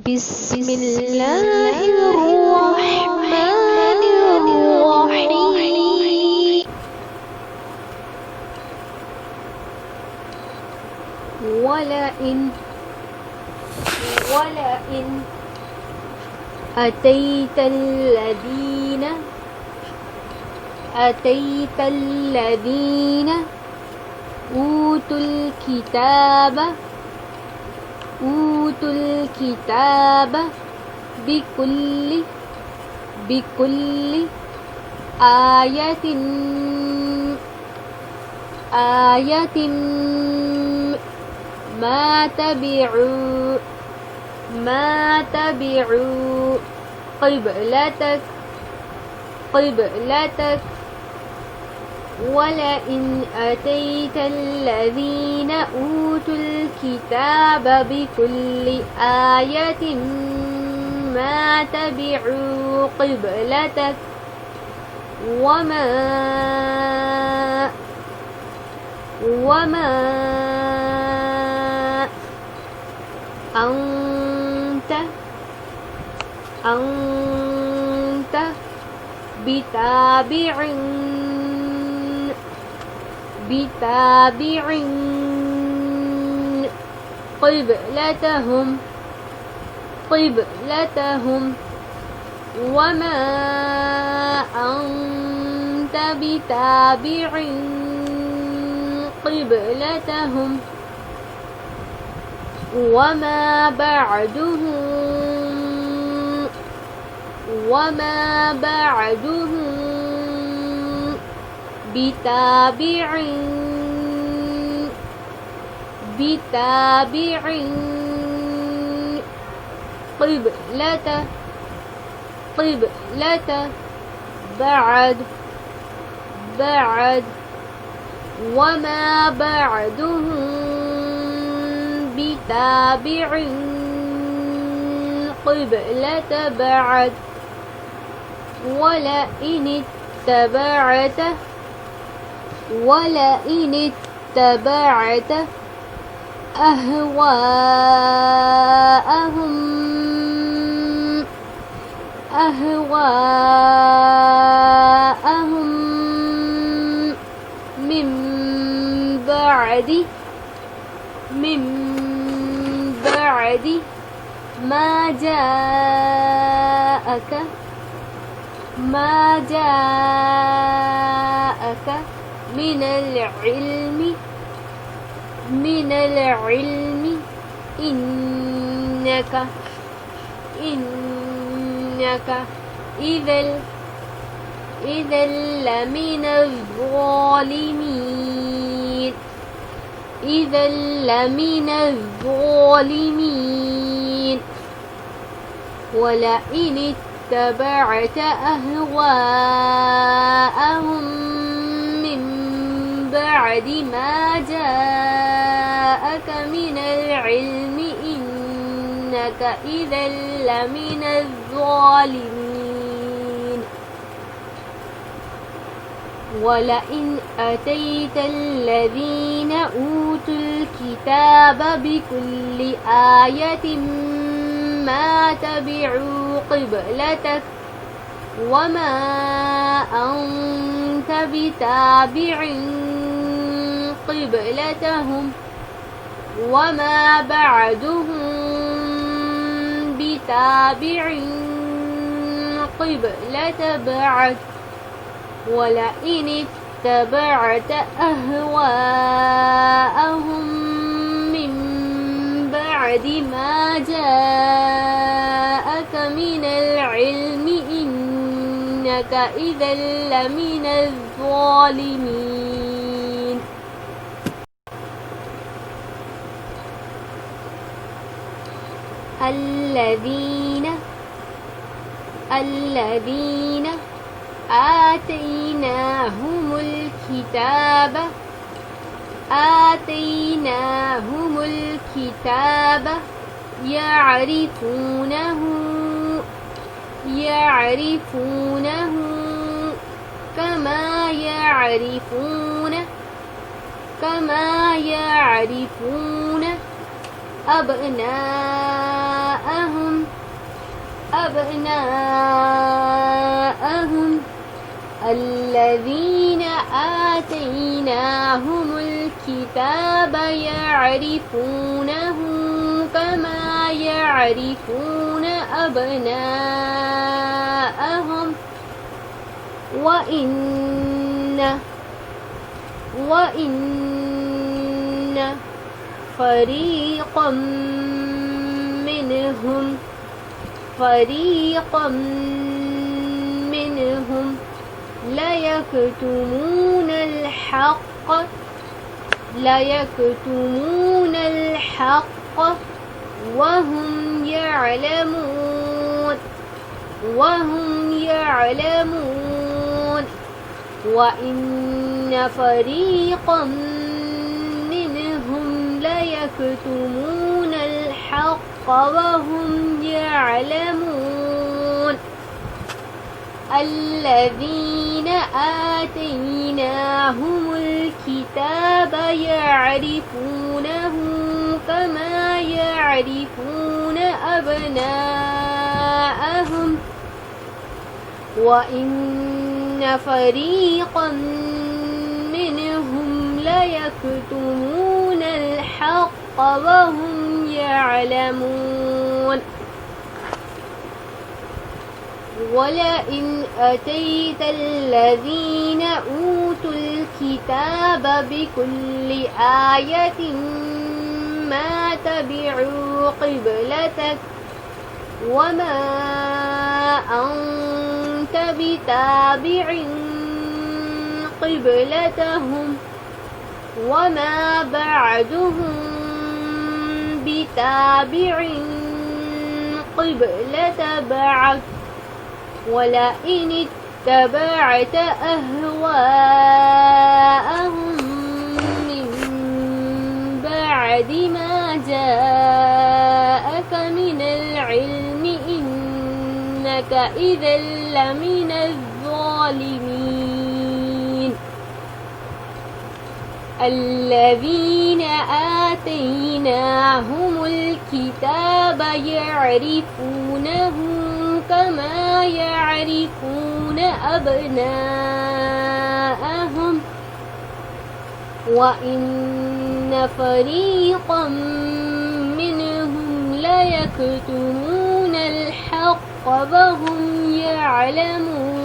बिस्मिल्लाहिर्रहमानिर्रहीम। वलइन अतैतल्लदीन ऊतुल किताब बिकुल्ली आयतिन मा तबिउ क़िबलतक वलइन अतैतल्लज़ीन ऊतुल किताब बिकुल्ली आयतिन मा तबिउ क़िबलतक वमा अंत बिताबि'in क़िबलतहुम वमा अंत बिताबि'in क़िबलतहुम वमा बअदुहुम बिताबि'in क़िबलत बअद वमा बअदुहुम बिताबि'in क़िबलत बअद वलइन इत्तबअत अहवाअहुम मिन बअदि मा जाअक मिनल इल्मि इन्नका इज़ल लमिनज़ ज़ालिमीन वलइन इत्तबअत अहवाअहुम मिन बअदि मा जाअक मिनल इल्मि इन्नका इज़ल लमिनज़ ज़ालिमीन वलइन अतैतल्लज़ीन ऊतुल किताब बिकुल्ली आयतिन मा तबिउ क़िबलतक वमा अंत बिताबि'in क़िबलतहुम वमा बअदुहुम बिताबि'in क़िबलत बअद वलइन इत्तबअत अहवाअहुम मिन बअदि मा जाअक मिनल इल्मि इन्नका इज़ल लमिनज़ ज़ालिमीन। الذين آتيناهم الكتاب يعرفونه كما يعرفون أبناءهم أبناءهم الذين آتيناهم الكتاب يعرفونه كما يعرفون أبناءهم وإن فريقا منهم ليكتمون الحق وهم يعلمون وإن فريقا منهم ليكتمون الحق وهم يعلمون الذين آتيناهم الكتاب يعرفونه كما يعرفون أبناءهم وإن فريقا منهم ليكتمون الحق وهم يعلمون ولئن أتيت الذين أوتوا الكتاب بكل آية ما تبعوا قبلتك وما أنت بتابع قبلتهم وما بعدهم بتابع قبلة بعد ولئن اتبعت أهواءهم من بعد ما جاءك من العلم إنك إذا لمن الظالمين الذين آتيناهم الكتاب يعرفونه كما يعرفون أبناءهم وإن فريقا منهم ليكتمون الحق وهم يعلمون